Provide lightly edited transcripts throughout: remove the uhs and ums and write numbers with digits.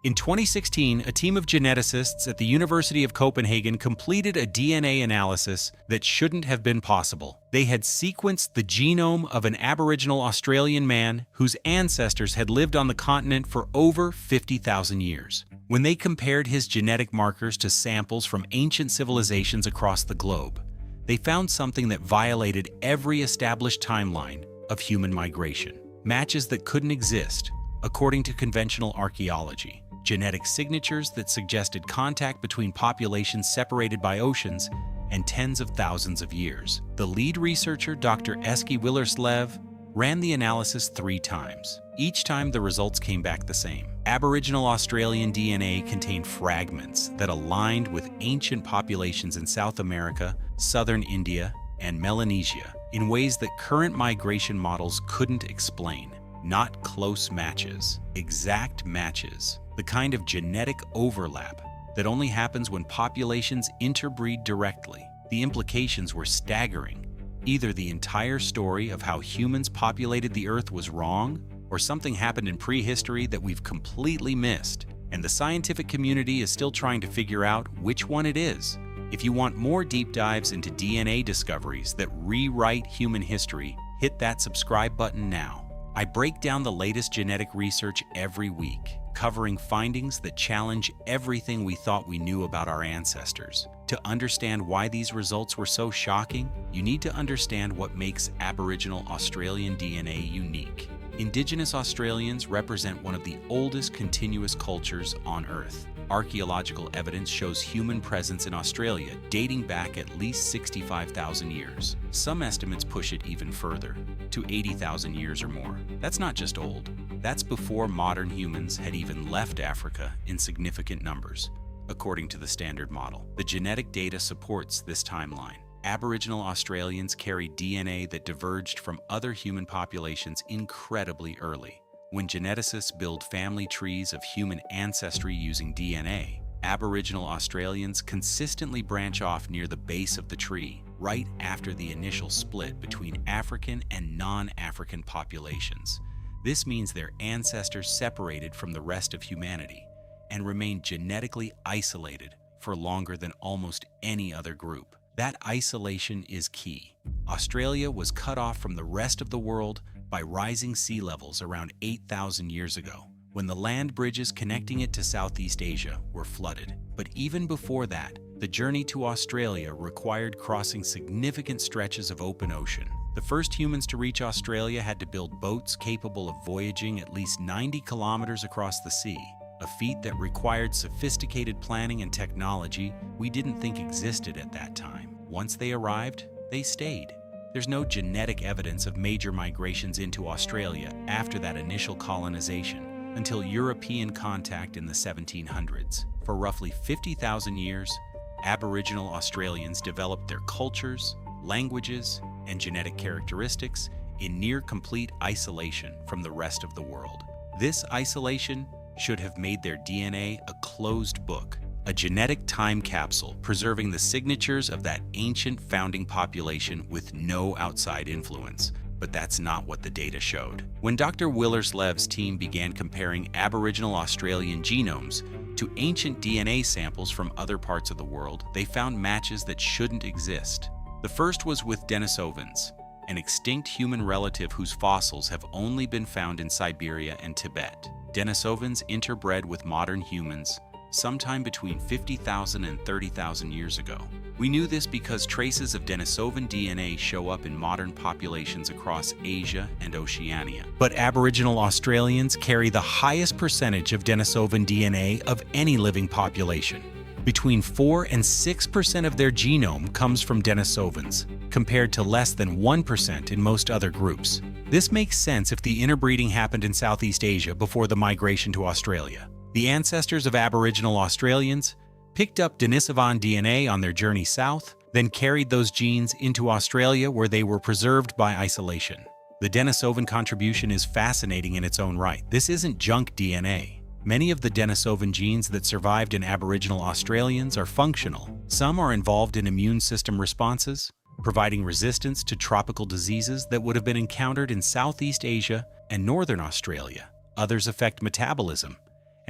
In 2016, a team of geneticists at the University of Copenhagen completed a DNA analysis that shouldn't have been possible. They had sequenced the genome of an Aboriginal Australian man whose ancestors had lived on the continent for over 50,000 years. When they compared his genetic markers to samples from ancient civilizations across the globe, they found something that violated every established timeline of human migration. Matches that couldn't exist, according to conventional archaeology. Genetic signatures that suggested contact between populations separated by oceans and tens of thousands of years. The lead researcher, Dr. Eski Willerslev, ran the analysis 3 times. Each time the results came back the same. Aboriginal Australian DNA contained fragments that aligned with ancient populations in South America, southern India, and Melanesia in ways that current migration models couldn't explain. Not close matches, exact matches. The kind of genetic overlap that only happens when populations interbreed directly. The implications were staggering. Either the entire story of how humans populated the Earth was wrong, or something happened in prehistory that we've completely missed, and the scientific community is still trying to figure out which one it is. If you want more deep dives into DNA discoveries that rewrite human history, hit that subscribe button now. I break down the latest genetic research every week, covering findings that challenge everything we thought we knew about our ancestors. To understand why these results were so shocking, you need to understand what makes Aboriginal Australian DNA unique. Indigenous Australians represent one of the oldest continuous cultures on Earth. Archaeological evidence shows human presence in Australia dating back at least 65,000 years. Some estimates push it even further, to 80,000 years or more. That's not just old. That's before modern humans had even left Africa in significant numbers, according to the Standard Model. The genetic data supports this timeline. Aboriginal Australians carry DNA that diverged from other human populations incredibly early. When geneticists build family trees of human ancestry using DNA, Aboriginal Australians consistently branch off near the base of the tree, right after the initial split between African and non-African populations. This means their ancestors separated from the rest of humanity and remained genetically isolated for longer than almost any other group. That isolation is key. Australia was cut off from the rest of the world by rising sea levels around 8,000 years ago, when the land bridges connecting it to Southeast Asia were flooded. But even before that, the journey to Australia required crossing significant stretches of open ocean. The first humans to reach Australia had to build boats capable of voyaging at least 90 kilometers across the sea, a feat that required sophisticated planning and technology we didn't think existed at that time. Once they arrived, they stayed. There's no genetic evidence of major migrations into Australia after that initial colonization until European contact in the 1700s. For roughly 50,000 years, Aboriginal Australians developed their cultures, languages, and genetic characteristics in near-complete isolation from the rest of the world. This isolation should have made their DNA a closed book, a genetic time capsule preserving the signatures of that ancient founding population with no outside influence. But that's not what the data showed. When Dr. Willerslev's team began comparing Aboriginal Australian genomes to ancient DNA samples from other parts of the world, they found matches that shouldn't exist. The first was with Denisovans, an extinct human relative whose fossils have only been found in Siberia and Tibet. Denisovans interbred with modern humans sometime between 50,000 and 30,000 years ago. We knew this because traces of Denisovan DNA show up in modern populations across Asia and Oceania. But Aboriginal Australians carry the highest percentage of Denisovan DNA of any living population. Between 4 and 6% of their genome comes from Denisovans, compared to less than 1% in most other groups. This makes sense if the interbreeding happened in Southeast Asia before the migration to Australia. The ancestors of Aboriginal Australians picked up Denisovan DNA on their journey south, then carried those genes into Australia where they were preserved by isolation. The Denisovan contribution is fascinating in its own right. This isn't junk DNA. Many of the Denisovan genes that survived in Aboriginal Australians are functional. Some are involved in immune system responses, providing resistance to tropical diseases that would have been encountered in Southeast Asia and Northern Australia. Others affect metabolism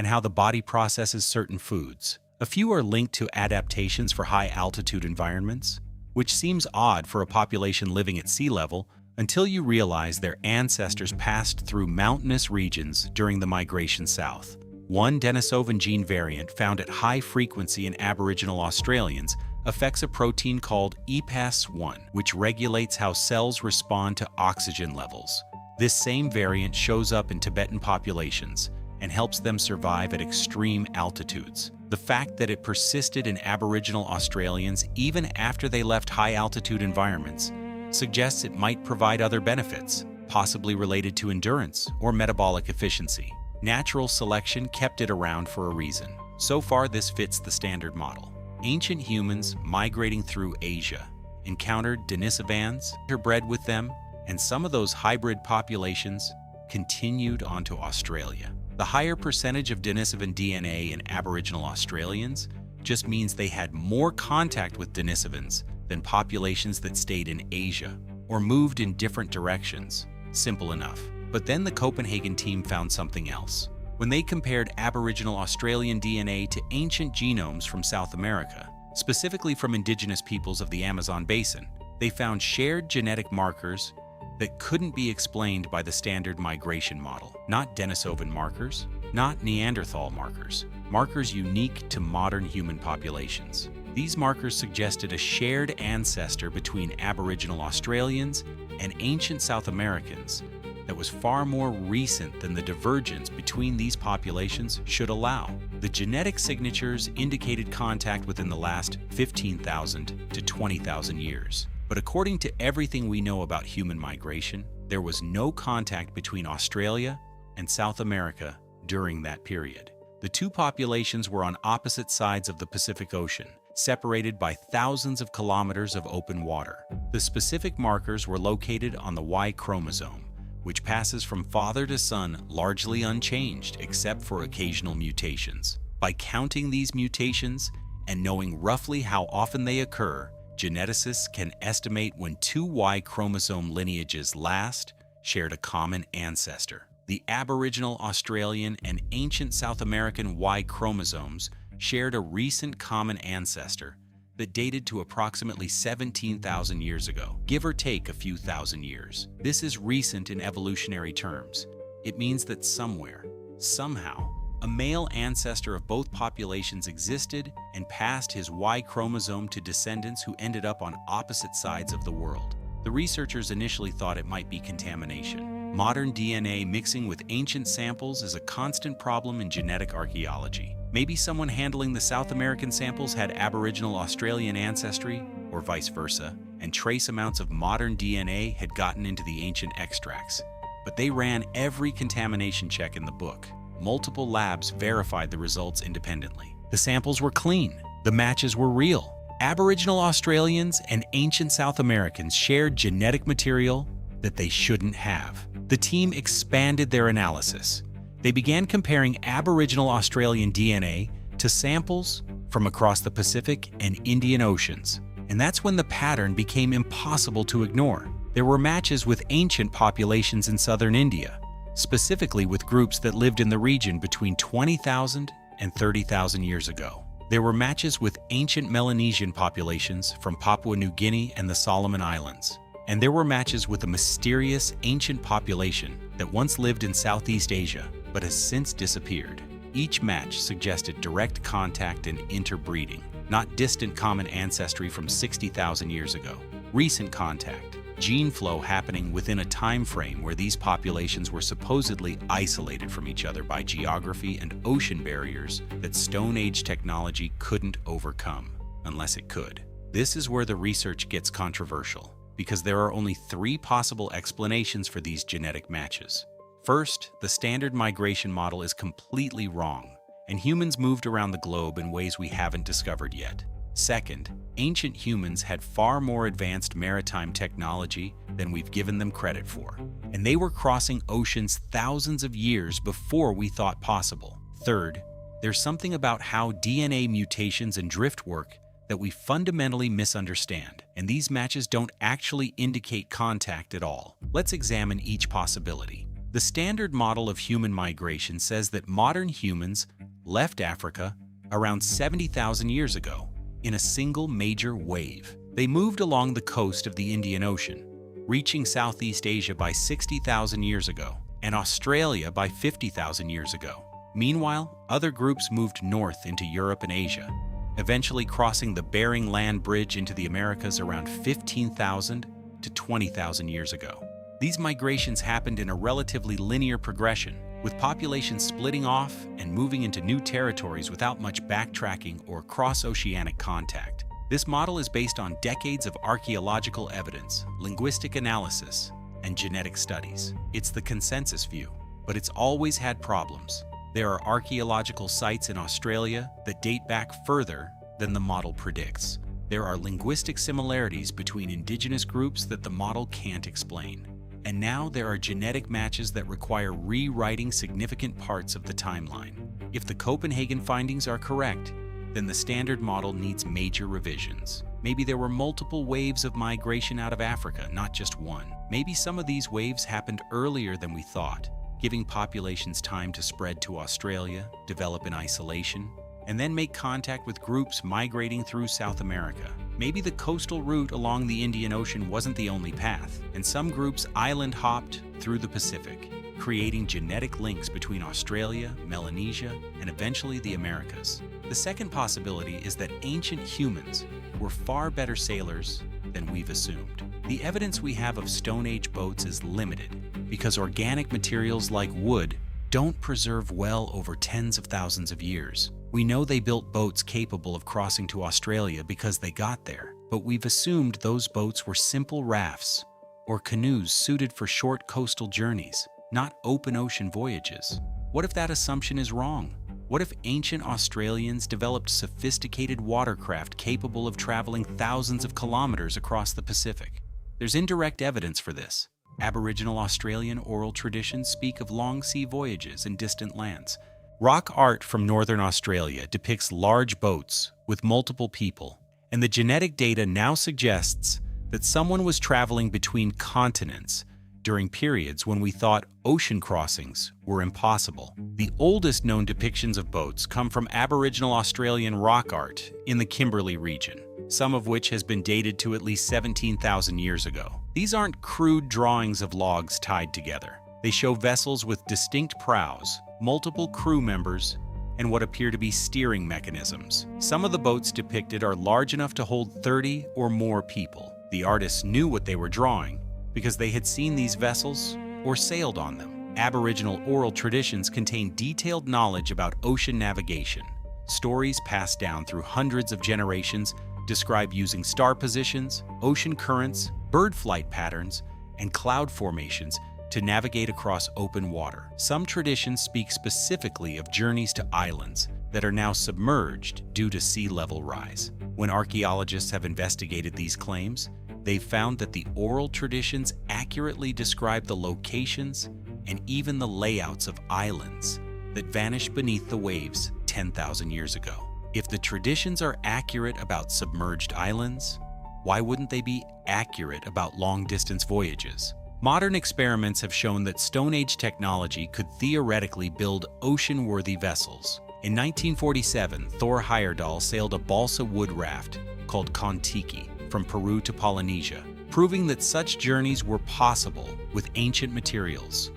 and how the body processes certain foods. A few are linked to adaptations for high-altitude environments, which seems odd for a population living at sea level until you realize their ancestors passed through mountainous regions during the migration south. One Denisovan gene variant found at high frequency in Aboriginal Australians affects a protein called EPAS1, which regulates how cells respond to oxygen levels. This same variant shows up in Tibetan populations and helps them survive at extreme altitudes. The fact that it persisted in Aboriginal Australians even after they left high-altitude environments suggests it might provide other benefits, possibly related to endurance or metabolic efficiency. Natural selection kept it around for a reason. So far, this fits the standard model. Ancient humans migrating through Asia encountered Denisovans, interbred with them, and some of those hybrid populations continued onto Australia. The higher percentage of Denisovan DNA in Aboriginal Australians just means they had more contact with Denisovans than populations that stayed in Asia or moved in different directions. Simple enough. But then the Copenhagen team found something else. When they compared Aboriginal Australian DNA to ancient genomes from South America, specifically from indigenous peoples of the Amazon basin, they found shared genetic markers that couldn't be explained by the standard migration model. Not Denisovan markers, not Neanderthal markers, markers unique to modern human populations. These markers suggested a shared ancestor between Aboriginal Australians and ancient South Americans that was far more recent than the divergence between these populations should allow. The genetic signatures indicated contact within the last 15,000 to 20,000 years. But according to everything we know about human migration, there was no contact between Australia and South America during that period. The two populations were on opposite sides of the Pacific Ocean, separated by thousands of kilometers of open water. The specific markers were located on the Y chromosome, which passes from father to son largely unchanged except for occasional mutations. By counting these mutations and knowing roughly how often they occur, geneticists can estimate when two Y chromosome lineages last shared a common ancestor. The Aboriginal Australian and ancient South American Y chromosomes shared a recent common ancestor that dated to approximately 17,000 years ago, give or take a few thousand years. This is recent in evolutionary terms. It means that somewhere, somehow, a male ancestor of both populations existed and passed his Y chromosome to descendants who ended up on opposite sides of the world. The researchers initially thought it might be contamination. Modern DNA mixing with ancient samples is a constant problem in genetic archaeology. Maybe someone handling the South American samples had Aboriginal Australian ancestry, or vice versa, and trace amounts of modern DNA had gotten into the ancient extracts. But they ran every contamination check in the book. Multiple labs verified the results independently. The samples were clean. The matches were real. Aboriginal Australians and ancient South Americans shared genetic material that they shouldn't have. The team expanded their analysis. They began comparing Aboriginal Australian DNA to samples from across the Pacific and Indian Oceans. And that's when the pattern became impossible to ignore. There were matches with ancient populations in southern India, specifically with groups that lived in the region between 20,000 and 30,000 years ago. There were matches with ancient Melanesian populations from Papua New Guinea and the Solomon Islands. And there were matches with a mysterious ancient population that once lived in Southeast Asia, but has since disappeared. Each match suggested direct contact and interbreeding, not distant common ancestry from 60,000 years ago. Recent contact, gene flow happening within a time frame where these populations were supposedly isolated from each other by geography and ocean barriers that Stone Age technology couldn't overcome, unless it could. This is where the research gets controversial, because there are only three possible explanations for these genetic matches. First, the standard migration model is completely wrong, and humans moved around the globe in ways we haven't discovered yet. Second, ancient humans had far more advanced maritime technology than we've given them credit for, and they were crossing oceans thousands of years before we thought possible. Third, there's something about how DNA mutations and drift work that we fundamentally misunderstand, and these matches don't actually indicate contact at all. Let's examine each possibility. The standard model of human migration says that modern humans left Africa around 70,000 years ago in a single major wave. They moved along the coast of the Indian Ocean, reaching Southeast Asia by 60,000 years ago and Australia by 50,000 years ago. Meanwhile, other groups moved north into Europe and Asia, eventually crossing the Bering Land Bridge into the Americas around 15,000 to 20,000 years ago. These migrations happened in a relatively linear progression, with populations splitting off and moving into new territories without much backtracking or cross-oceanic contact. This model is based on decades of archaeological evidence, linguistic analysis, and genetic studies. It's the consensus view, but it's always had problems. There are archaeological sites in Australia that date back further than the model predicts. There are linguistic similarities between indigenous groups that the model can't explain. And now there are genetic matches that require rewriting significant parts of the timeline. If the Copenhagen findings are correct, then the standard model needs major revisions. Maybe there were multiple waves of migration out of Africa, not just one. Maybe some of these waves happened earlier than we thought, giving populations time to spread to Australia, develop in isolation, and then make contact with groups migrating through South America. Maybe the coastal route along the Indian Ocean wasn't the only path, and some groups island hopped through the Pacific, creating genetic links between Australia, Melanesia, and eventually the Americas. The second possibility is that ancient humans were far better sailors than we've assumed. The evidence we have of Stone Age boats is limited because organic materials like wood don't preserve well over tens of thousands of years. We know they built boats capable of crossing to Australia because they got there, but we've assumed those boats were simple rafts or canoes suited for short coastal journeys, not open ocean voyages. What if that assumption is wrong? What if ancient Australians developed sophisticated watercraft capable of traveling thousands of kilometers across the Pacific? There's indirect evidence for this. Aboriginal Australian oral traditions speak of long sea voyages in distant lands. Rock art from northern Australia depicts large boats with multiple people, and the genetic data now suggests that someone was traveling between continents during periods when we thought ocean crossings were impossible. The oldest known depictions of boats come from Aboriginal Australian rock art in the Kimberley region, some of which has been dated to at least 17,000 years ago. These aren't crude drawings of logs tied together. They show vessels with distinct prows, multiple crew members, and what appear to be steering mechanisms. Some of the boats depicted are large enough to hold 30 or more people. The artists knew what they were drawing because they had seen these vessels or sailed on them. Aboriginal oral traditions contain detailed knowledge about ocean navigation. Stories passed down through hundreds of generations describe using star positions, ocean currents, bird flight patterns, and cloud formations to navigate across open water. Some traditions speak specifically of journeys to islands that are now submerged due to sea level rise. When archaeologists have investigated these claims, they've found that the oral traditions accurately describe the locations and even the layouts of islands that vanished beneath the waves 10,000 years ago. If the traditions are accurate about submerged islands, why wouldn't they be accurate about long-distance voyages? Modern experiments have shown that Stone Age technology could theoretically build ocean-worthy vessels. In 1947, Thor Heyerdahl sailed a balsa wood raft called Kon-Tiki from Peru to Polynesia, proving that such journeys were possible with ancient materials.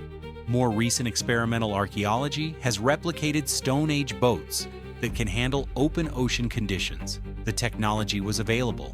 More recent experimental archaeology has replicated Stone Age boats that can handle open ocean conditions. The technology was available.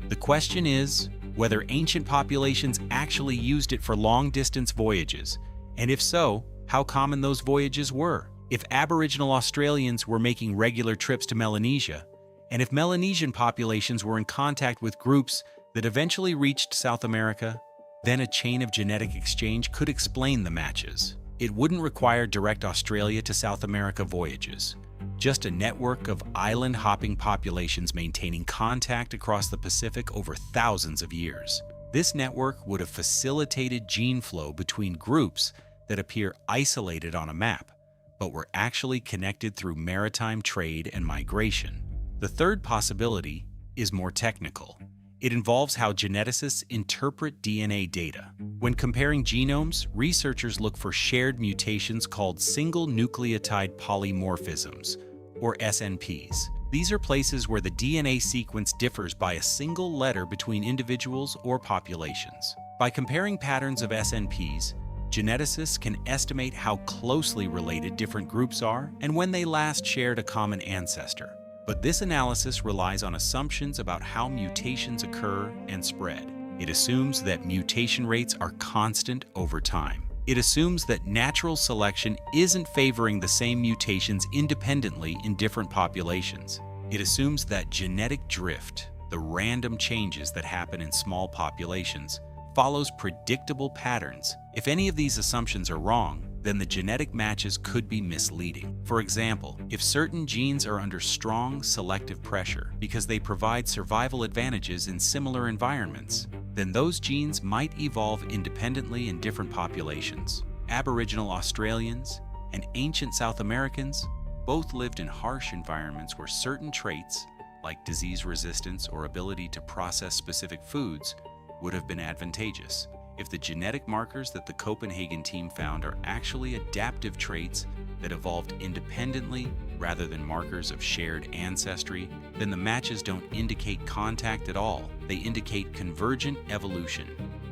The question is whether ancient populations actually used it for long-distance voyages, and if so, how common those voyages were. If Aboriginal Australians were making regular trips to Melanesia, and if Melanesian populations were in contact with groups that eventually reached South America, then a chain of genetic exchange could explain the matches. It wouldn't require direct Australia to South America voyages, just a network of island-hopping populations maintaining contact across the Pacific over thousands of years. This network would have facilitated gene flow between groups that appear isolated on a map, but were actually connected through maritime trade and migration. The third possibility is more technical. It involves how geneticists interpret DNA data. When comparing genomes, researchers look for shared mutations called single nucleotide polymorphisms, or SNPs. These are places where the DNA sequence differs by a single letter between individuals or populations. By comparing patterns of SNPs, geneticists can estimate how closely related different groups are and when they last shared a common ancestor. But this analysis relies on assumptions about how mutations occur and spread. It assumes that mutation rates are constant over time. It assumes that natural selection isn't favoring the same mutations independently in different populations. It assumes that genetic drift, the random changes that happen in small populations, follows predictable patterns. If any of these assumptions are wrong, then the genetic matches could be misleading. For example, if certain genes are under strong selective pressure because they provide survival advantages in similar environments, then those genes might evolve independently in different populations. Aboriginal Australians and ancient South Americans both lived in harsh environments where certain traits, like disease resistance or ability to process specific foods, would have been advantageous. If the genetic markers that the Copenhagen team found are actually adaptive traits that evolved independently rather than markers of shared ancestry, then the matches don't indicate contact at all. They indicate convergent evolution.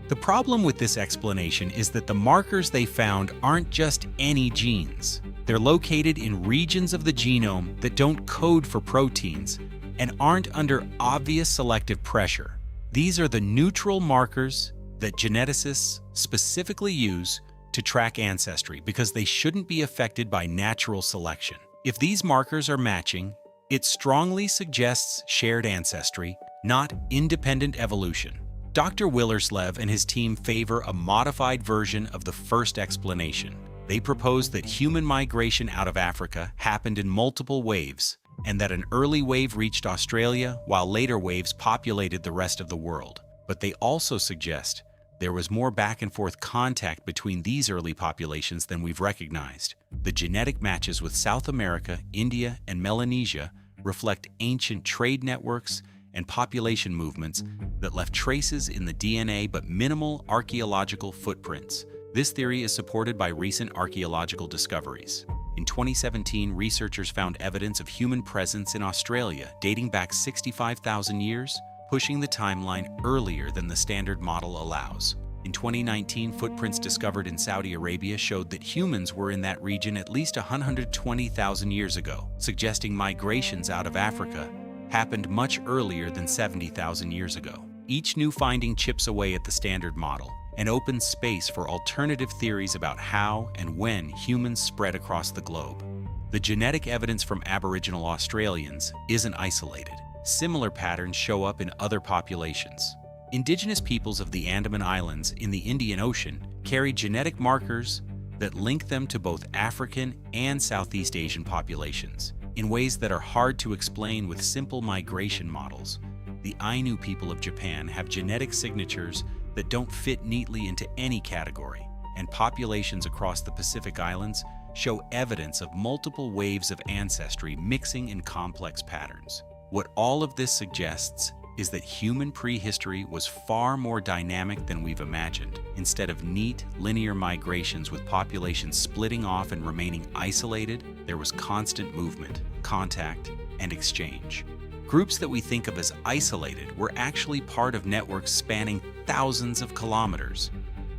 The problem with this explanation is that the markers they found aren't just any genes. They're located in regions of the genome that don't code for proteins and aren't under obvious selective pressure. These are the neutral markers that geneticists specifically use to track ancestry because they shouldn't be affected by natural selection. If these markers are matching, it strongly suggests shared ancestry, not independent evolution. Dr. Willerslev and his team favor a modified version of the first explanation. They propose that human migration out of Africa happened in multiple waves, and that an early wave reached Australia while later waves populated the rest of the world. But they also suggest there was more back and forth contact between these early populations than we've recognized. The genetic matches with South America, India, and Melanesia reflect ancient trade networks and population movements that left traces in the DNA but minimal archaeological footprints. This theory is supported by recent archaeological discoveries. In 2017, researchers found evidence of human presence in Australia dating back 65,000 years, pushing the timeline earlier than the standard model allows. In 2019, footprints discovered in Saudi Arabia showed that humans were in that region at least 120,000 years ago, suggesting migrations out of Africa happened much earlier than 70,000 years ago. Each new finding chips away at the standard model and opens space for alternative theories about how and when humans spread across the globe. The genetic evidence from Aboriginal Australians isn't isolated. Similar patterns show up in other populations. Indigenous peoples of the Andaman Islands in the Indian Ocean carry genetic markers that link them to both African and Southeast Asian populations in ways that are hard to explain with simple migration models. The Ainu people of Japan have genetic signatures that don't fit neatly into any category, and populations across the Pacific Islands show evidence of multiple waves of ancestry mixing in complex patterns. What all of this suggests is that human prehistory was far more dynamic than we've imagined. Instead of neat, linear migrations with populations splitting off and remaining isolated, there was constant movement, contact, and exchange. Groups that we think of as isolated were actually part of networks spanning thousands of kilometers.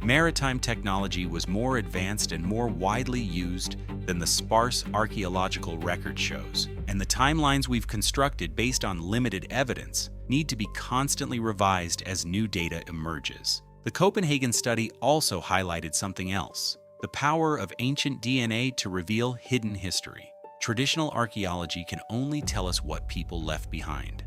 Maritime technology was more advanced and more widely used than the sparse archaeological record shows, and the timelines we've constructed based on limited evidence need to be constantly revised as new data emerges. The Copenhagen study also highlighted something else: the power of ancient DNA to reveal hidden history. Traditional archaeology can only tell us what people left behind,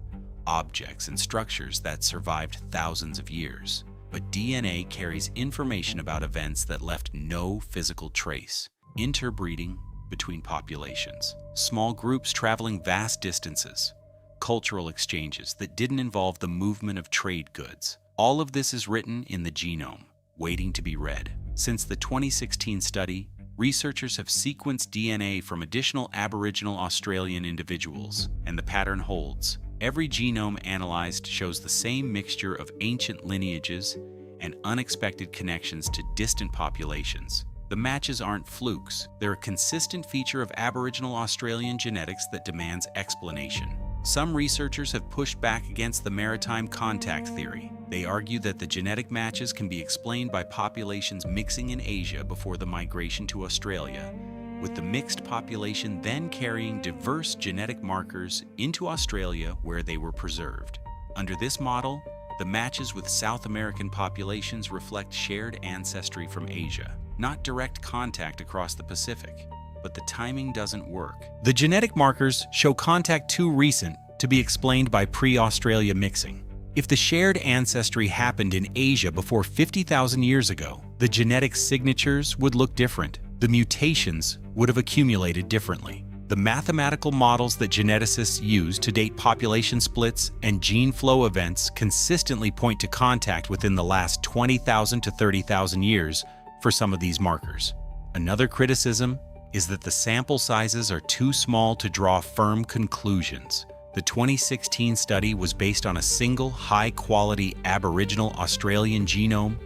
objects and structures that survived thousands of years. But DNA carries information about events that left no physical trace. Interbreeding between populations, small groups traveling vast distances, cultural exchanges that didn't involve the movement of trade goods. All of this is written in the genome, waiting to be read. Since the 2016 study, researchers have sequenced DNA from additional Aboriginal Australian individuals, and the pattern holds. Every genome analyzed shows the same mixture of ancient lineages and unexpected connections to distant populations. The matches aren't flukes. They're a consistent feature of Aboriginal Australian genetics that demands explanation. Some researchers have pushed back against the maritime contact theory. They argue that the genetic matches can be explained by populations mixing in Asia before the migration to Australia, with the mixed population then carrying diverse genetic markers into Australia where they were preserved. Under this model, the matches with South American populations reflect shared ancestry from Asia, not direct contact across the Pacific. But the timing doesn't work. The genetic markers show contact too recent to be explained by pre-Australia mixing. If the shared ancestry happened in Asia before 50,000 years ago, the genetic signatures would look different. The mutations would have accumulated differently. The mathematical models that geneticists use to date population splits and gene flow events consistently point to contact within the last 20,000 to 30,000 years for some of these markers. Another criticism is that the sample sizes are too small to draw firm conclusions. The 2016 study was based on a single high-quality Aboriginal Australian genome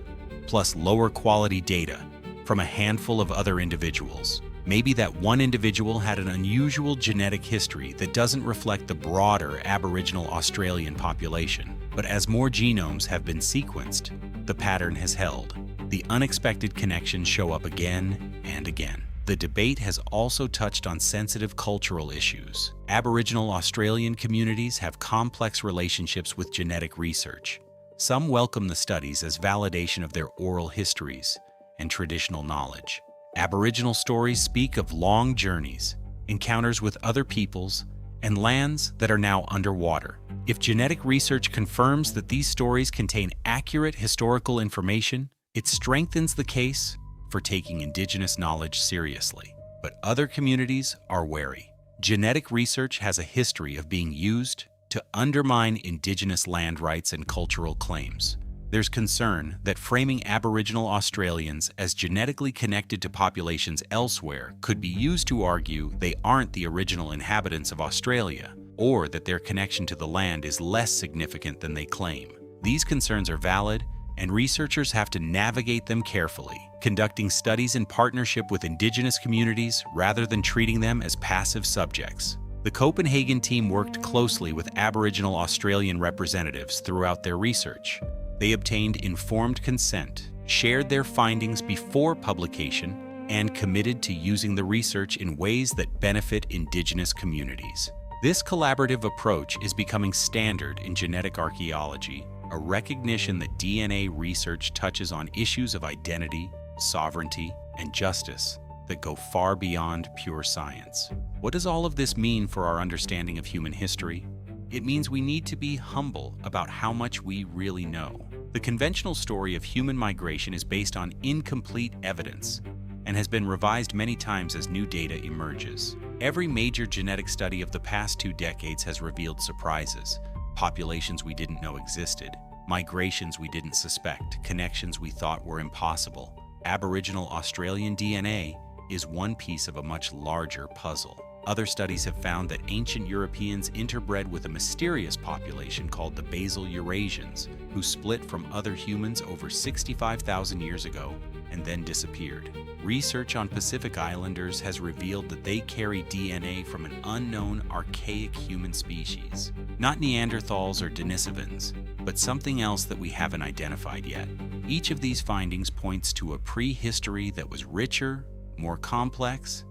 plus lower-quality data from a handful of other individuals. Maybe that one individual had an unusual genetic history that doesn't reflect the broader Aboriginal Australian population. But as more genomes have been sequenced, the pattern has held. The unexpected connections show up again and again. The debate has also touched on sensitive cultural issues. Aboriginal Australian communities have complex relationships with genetic research. Some welcome the studies as validation of their oral histories and traditional knowledge. Aboriginal stories speak of long journeys, encounters with other peoples, and lands that are now underwater. If genetic research confirms that these stories contain accurate historical information, it strengthens the case for taking Indigenous knowledge seriously. But other communities are wary. Genetic research has a history of being used to undermine Indigenous land rights and cultural claims. There's concern that framing Aboriginal Australians as genetically connected to populations elsewhere could be used to argue they aren't the original inhabitants of Australia, or that their connection to the land is less significant than they claim. These concerns are valid, and researchers have to navigate them carefully, conducting studies in partnership with Indigenous communities rather than treating them as passive subjects. The Copenhagen team worked closely with Aboriginal Australian representatives throughout their research. They obtained informed consent, shared their findings before publication, and committed to using the research in ways that benefit Indigenous communities. This collaborative approach is becoming standard in genetic archaeology, a recognition that DNA research touches on issues of identity, sovereignty, and justice that go far beyond pure science. What does all of this mean for our understanding of human history? It means we need to be humble about how much we really know. The conventional story of human migration is based on incomplete evidence and has been revised many times as new data emerges. Every major genetic study of the past 2 decades has revealed surprises. Populations we didn't know existed, migrations we didn't suspect, connections we thought were impossible. Aboriginal Australian DNA is one piece of a much larger puzzle. Other studies have found that ancient Europeans interbred with a mysterious population called the Basal Eurasians, who split from other humans over 65,000 years ago and then disappeared. Research on Pacific Islanders has revealed that they carry DNA from an unknown archaic human species. Not Neanderthals or Denisovans, but something else that we haven't identified yet. Each of these findings points to a prehistory that was richer, more complex,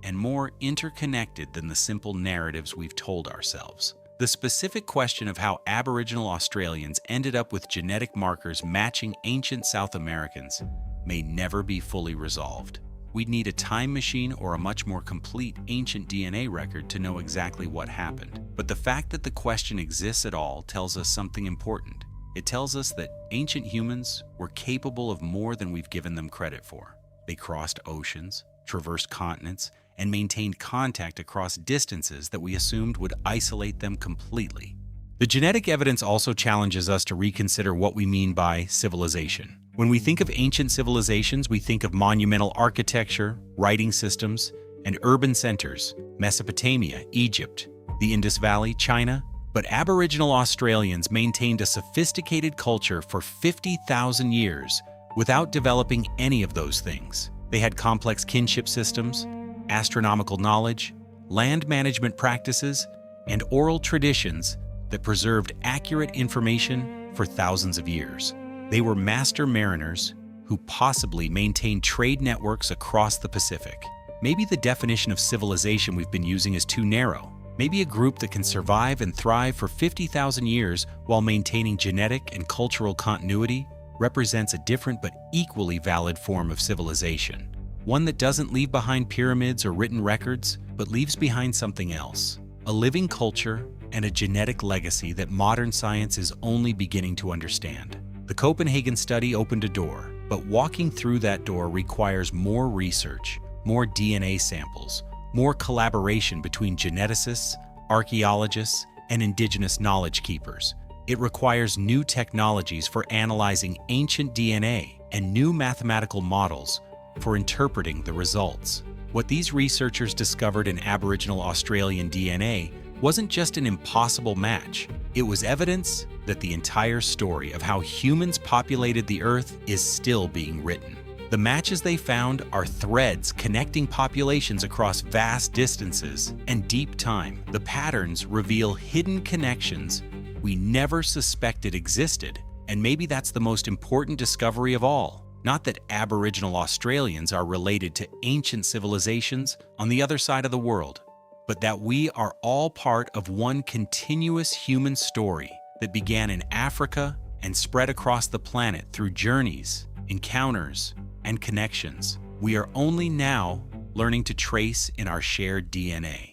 and more interconnected than the simple narratives we've told ourselves. The specific question of how Aboriginal Australians ended up with genetic markers matching ancient South Americans may never be fully resolved. We'd need a time machine or a much more complete ancient DNA record to know exactly what happened. But the fact that the question exists at all tells us something important. It tells us that ancient humans were capable of more than we've given them credit for. They crossed oceans, traversed continents, and maintained contact across distances that we assumed would isolate them completely. The genetic evidence also challenges us to reconsider what we mean by civilization. When we think of ancient civilizations, we think of monumental architecture, writing systems, and urban centers: Mesopotamia, Egypt, the Indus Valley, China. But Aboriginal Australians maintained a sophisticated culture for 50,000 years without developing any of those things. They had complex kinship systems, astronomical knowledge, land management practices, and oral traditions that preserved accurate information for thousands of years. They were master mariners who possibly maintained trade networks across the Pacific. Maybe the definition of civilization we've been using is too narrow. Maybe a group that can survive and thrive for 50,000 years while maintaining genetic and cultural continuity represents a different but equally valid form of civilization. One that doesn't leave behind pyramids or written records, but leaves behind something else. A living culture and a genetic legacy that modern science is only beginning to understand. The Copenhagen study opened a door, but walking through that door requires more research, more DNA samples, more collaboration between geneticists, archaeologists, and indigenous knowledge keepers. It requires new technologies for analyzing ancient DNA and new mathematical models for interpreting the results. What these researchers discovered in Aboriginal Australian DNA wasn't just an impossible match. It was evidence that the entire story of how humans populated the Earth is still being written. The matches they found are threads connecting populations across vast distances and deep time. The patterns reveal hidden connections we never suspected existed, and maybe that's the most important discovery of all. Not that Aboriginal Australians are related to ancient civilizations on the other side of the world, but that we are all part of one continuous human story that began in Africa and spread across the planet through journeys, encounters, and connections we are only now learning to trace in our shared DNA.